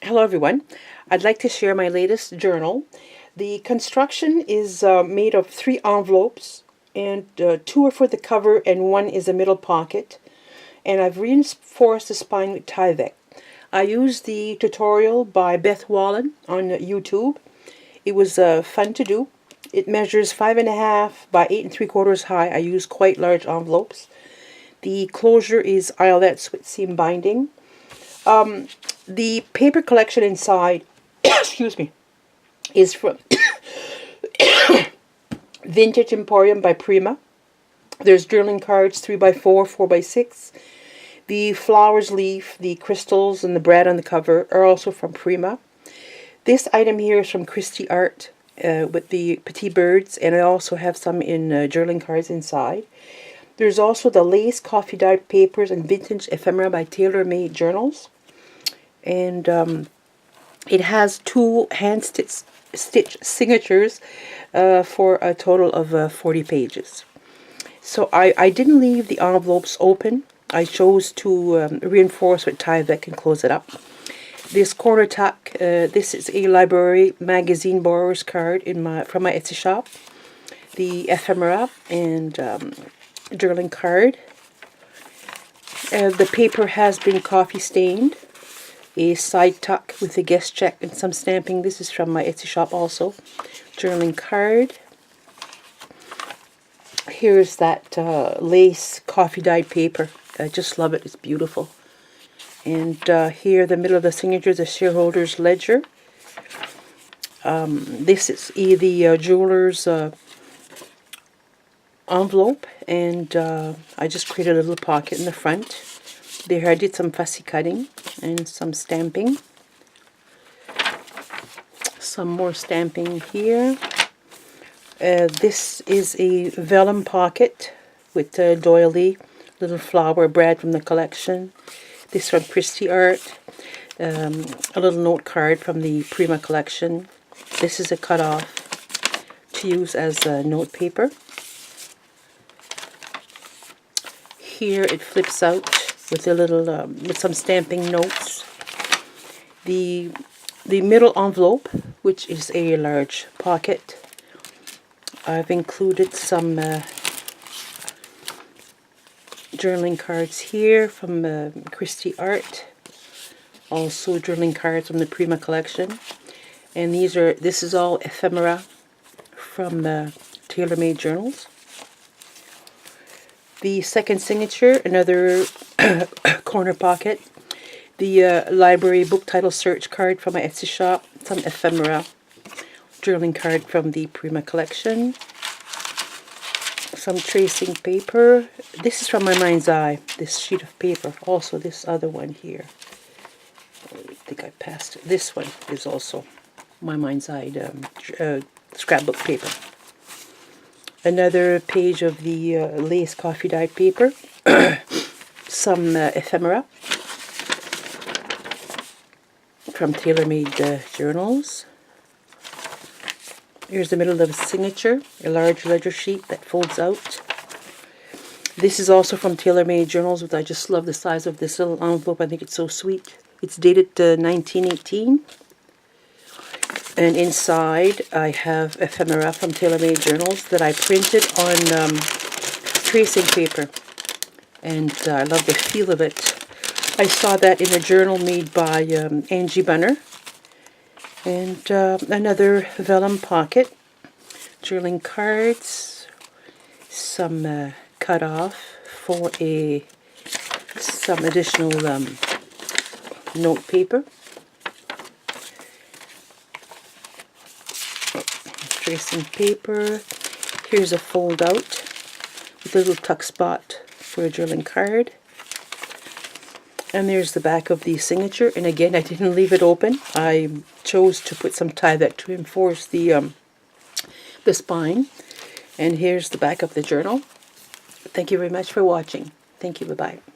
Hello everyone. I'd like to share my latest journal. The construction is made of 3 envelopes, and 2 are for the cover and 1 is a middle pocket. And I've reinforced the spine with Tyvek. I used the tutorial by Beth Wallen on YouTube. It was fun to do. It measures 5.5 by 8 3/4 high. I used quite large envelopes. The closure is eyelets with seam binding. The paper collection inside, excuse me, is from Vintage Emporium by Prima. There's journaling cards 3x4, 4x6. The flowers leaf, the crystals, and the bread on the cover are also from Prima. This item here is from Christie Art with the petite birds, and I also have some in journaling cards inside. There's also the lace coffee dyed papers and vintage ephemera by Tailor Made Journals. And it has 2 hand stitch signatures for a total of 40 pages. So I didn't leave the envelopes open. I chose to reinforce with Tyvek and close it up. This corner tuck, this is a library magazine borrower's card from my Etsy shop. The ephemera and journaling card. The paper has been coffee stained. A side tuck with a guest check and some stamping. This is from my Etsy shop also. Journaling card. Here's that lace coffee dyed paper. I just love it. It's beautiful. And here, the middle of the signature is a shareholder's ledger. This is the jeweler's envelope, and I just created a little pocket in the front. There I did some fussy cutting and some stamping. Some more stamping here. This is a vellum pocket with doily, little flower bread from the collection. This from Christie Art. A little note card from the Prima collection. This is a cutoff to use as note paper. Here it flips out with a little with some stamping notes. The middle envelope, which is a large pocket, I've included some journaling cards here from Christie Art, also journaling cards from the Prima collection, and this is all ephemera from Tailor Made Journals. The second signature, another corner pocket. The library book title search card from my Etsy shop. Some ephemera. Journaling card from the Prima collection. Some tracing paper. This is from my mind's eye, this sheet of paper. Also this other one here. I think I passed it. This one is also my mind's eye scrapbook paper. Another page of the lace coffee dyed paper. Some ephemera from Tailor Made Journals. Here's the middle of a signature, a large ledger sheet that folds out. This is also from Tailor Made Journals, but I just love the size of this little envelope. I think it's so sweet. It's dated 1918. And inside I have ephemera from Tailor Made Journals that I printed on tracing paper. And I love the feel of it. I saw that in a journal made by Angie Bunner. And another vellum pocket. Journaling cards. Some cut off for some additional note paper. Tracing paper. Here's a fold out with a little tuck spot for a journaling card. And there's the back of the signature. And again, I didn't leave it open. I chose to put some Tyvek to reinforce the spine. And here's the back of the journal. Thank you very much for watching. Thank you. Bye-bye.